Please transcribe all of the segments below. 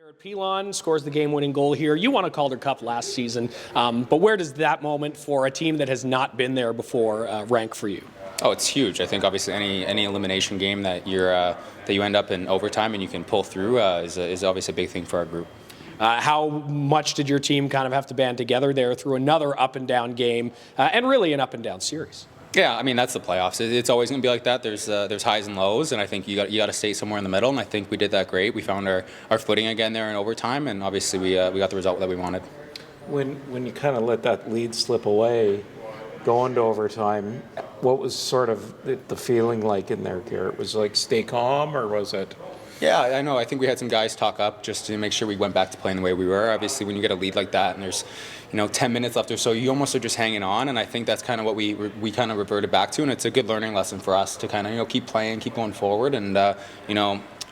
Garrett Pilon scores the game-winning goal here. You won a Calder Cup last season, but where does that moment for a team that has not been there before rank for you? Oh, it's huge. I think obviously any elimination game that you end up in overtime and you can pull through is obviously a big thing for our group. How much did your team kind of have to band together there through another up-and-down game and really an up-and-down series? Yeah, I mean that's the playoffs. It's always going to be like that. There's highs and lows, and I think you got to stay somewhere in the middle. And I think we did that great. We found our footing again there in overtime, and obviously we got the result that we wanted. When you kind of let that lead slip away, going to overtime, what was sort of the feeling like in there, Garrett? Was it like stay calm, or was it? Yeah, I know. I think we had some guys talk up just to make sure we went back to playing the way we were. Obviously, when you get a lead like that and there's 10 minutes left or so, you almost are just hanging on. And I think that's kind of what we kind of reverted back to. And it's a good learning lesson for us to kind of keep playing, keep going forward. And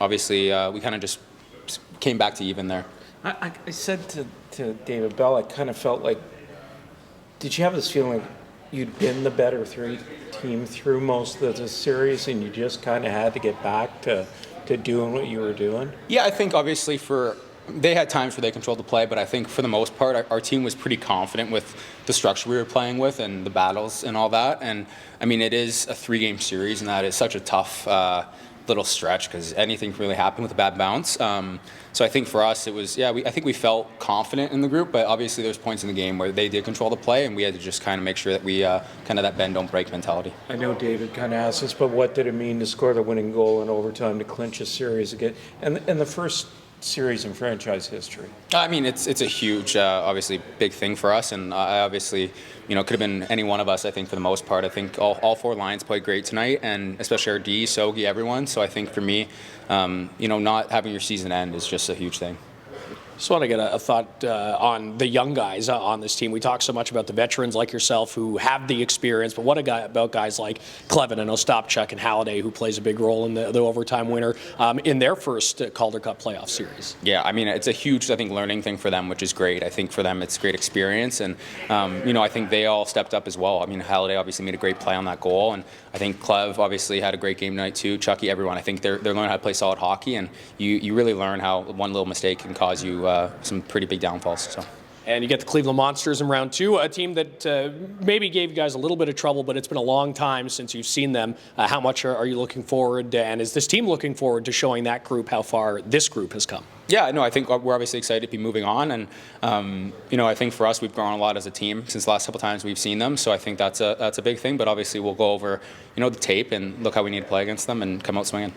obviously we kind of just came back to even there. I said to David Bell, I kind of felt like, did you have this feeling like you'd been the better team through most of the series and you just kind of had to get back to doing what you were doing? Yeah, I think obviously they had times where they controlled the play, but I think for the most part, our team was pretty confident with the structure we were playing with and the battles and all that. And I mean, it is a 3-game series, and that is such a tough little stretch because anything can really happen with a bad bounce. So I think for us, it was, I think we felt confident in the group, but obviously there's points in the game where they did control the play, and we had to just kind of make sure that we kind of that bend, don't break mentality. I know David kind of asked this, but what did it mean to score the winning goal in overtime to clinch a series again? And the first series in franchise history. I mean, it's a huge, obviously, big thing for us, and I obviously, could have been any one of us, I think, for the most part. I think all 4 lines played great tonight, and especially our D, Sogi, everyone. So I think for me, not having your season end is just a huge thing. Just want to get a thought on the young guys on this team. We talk so much about the veterans like yourself who have the experience, but what about guys like Clevin and Ostapchuk and Halliday, who plays a big role in the overtime winner in their first Calder Cup playoff series? Yeah, I mean, it's a huge, I think, learning thing for them, which is great. I think for them it's great experience, and, I think they all stepped up as well. I mean, Halliday obviously made a great play on that goal, and I think Clev obviously had a great game tonight too. Chucky, everyone. I think they're learning how to play solid hockey, and you really learn how one little mistake can cause you some pretty big downfalls. So. And you get the Cleveland Monsters in round 2, a team that maybe gave you guys a little bit of trouble, but it's been a long time since you've seen them. How much are you looking forward, and is this team looking forward to showing that group how far this group has come? Yeah, no, I think we're obviously excited to be moving on, and I think for us we've grown a lot as a team since the last couple times we've seen them. So I think that's a big thing. But obviously we'll go over the tape and look how we need to play against them and come out swinging.